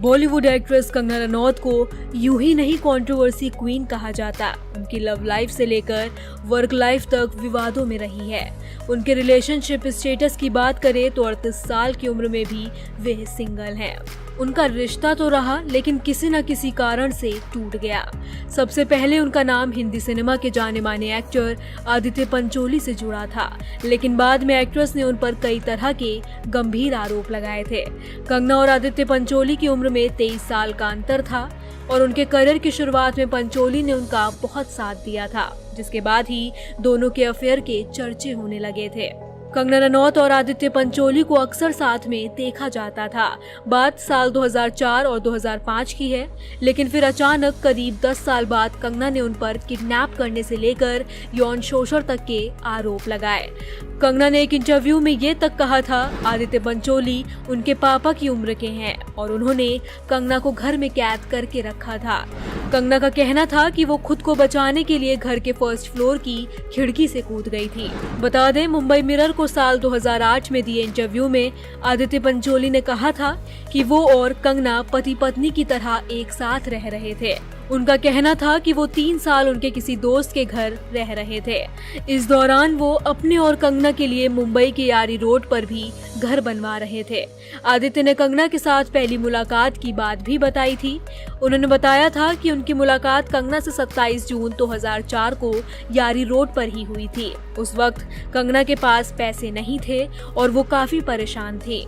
Bollywood actress Kangana Ranaut को यूं ही नहीं कंट्रोवर्सी क्वीन कहा जाता। उनकी लव लाइफ से लेकर वर्क लाइफ तक विवादों में रही है। उनके रिलेशनशिप स्टेटस की बात करें तो 38 साल की उम्र में भी वे सिंगल हैं। उनका रिश्ता तो रहा लेकिन किसी न किसी कारण से टूट गया। सबसे पहले उनका नाम हिंदी सिनेमा के जाने माने एक्टर आदित्य पंचोली से जुड़ा था, लेकिन बाद में एक्ट्रेस ने उन पर कई तरह के गंभीर आरोप लगाए थे। कंगना और आदित्य पंचोली की उम्र में 23 साल का अंतर था और उनके करियर की शुरुआत में पंचोली ने उनका बहुत साथ दिया था, जिसके बाद ही दोनों के अफेयर के चर्चे होने लगे थे। कंगना रनौत और आदित्य पंचोली को अक्सर साथ में देखा जाता था। बात साल 2004 और 2005 की है, लेकिन फिर अचानक करीब 10 साल बाद कंगना ने उन पर किडनैप करने से लेकर यौन शोषण तक के आरोप लगाए। कंगना ने एक इंटरव्यू में ये तक कहा था आदित्य पंचोली उनके पापा की उम्र के हैं और उन्होंने कंगना को घर में कैद करके रखा था। कंगना का कहना था कि वो खुद को बचाने के लिए घर के फर्स्ट फ्लोर की खिड़की से कूद गई थी। बता दें, मुंबई मिरर को साल 2008 में दिए इंटरव्यू में आदित्य पंचोली ने कहा था कि वो और कंगना पति पत्नी की तरह एक साथ रह रहे थे। उनका कहना था कि वो 3 साल उनके किसी दोस्त के घर रह रहे थे। इस दौरान वो अपने और कंगना के लिए मुंबई के यारी रोड पर भी घर बनवा रहे थे। आदित्य ने कंगना के साथ पहली मुलाकात की बात भी बताई थी। उन्होंने बताया था कि उनकी मुलाकात कंगना से 27 जून 2004 को यारी रोड पर ही हुई थी। उस वक्त कंगना के पास पैसे नहीं थे और वो काफी परेशान थी।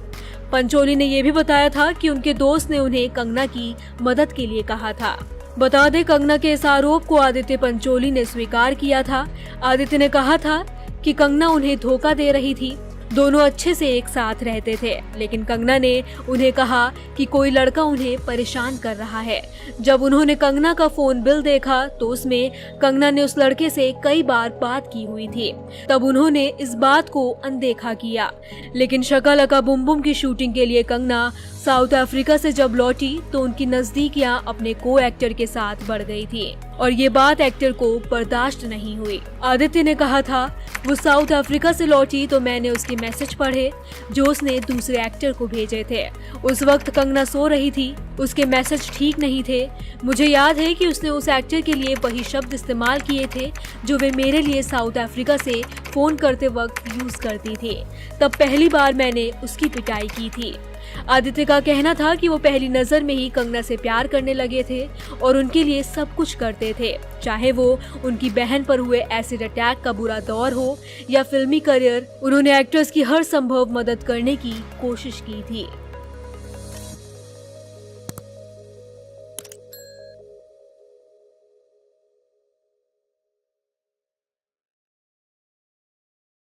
पंचोली ने यह भी बताया था कि उनके दोस्त ने उन्हें कंगना की मदद के लिए कहा था। बता दें, कंगना के इस आरोप को आदित्य पंचोली ने स्वीकार किया था। आदित्य ने कहा था कि कंगना उन्हें धोखा दे रही थी। दोनों अच्छे से एक साथ रहते थे, लेकिन कंगना ने उन्हें कहा कि कोई लड़का उन्हें परेशान कर रहा है। जब उन्होंने कंगना का फोन बिल देखा तो उसमें कंगना ने उस लड़के से कई बार बात की हुई थी। तब उन्होंने इस बात को अनदेखा किया। लेकिन शका लका बुम बुम की शूटिंग के लिए कंगना साउथ अफ्रीका से जब लौटी तो उनकी नजदीकियां अपने को एक्टर के साथ बढ़ गई थी और ये बात एक्टर को बर्दाश्त नहीं हुई। आदित्य ने कहा था, वो साउथ अफ्रीका से लौटी तो मैंने उसके मैसेज पढ़े जो उसने दूसरे एक्टर को भेजे थे। उस वक्त कंगना सो रही थी, उसके मैसेज ठीक नहीं थे। मुझे याद है कि उसने उस एक्टर के लिए वही शब्द इस्तेमाल किए थे जो वे मेरे लिए साउथ अफ्रीका से फोन करते वक्त यूज करती थी। तब पहली बार मैंने उसकी पिटाई की थी। आदित्य का कहना था कि वो पहली नजर में ही कंगना से प्यार करने लगे थे और उनके लिए सब कुछ करते थे, चाहे वो उनकी बहन पर हुए एसिड अटैक का बुरा दौर हो या फिल्मी करियर। उन्होंने एक्ट्रेस की हर संभव मदद करने की कोशिश की थी।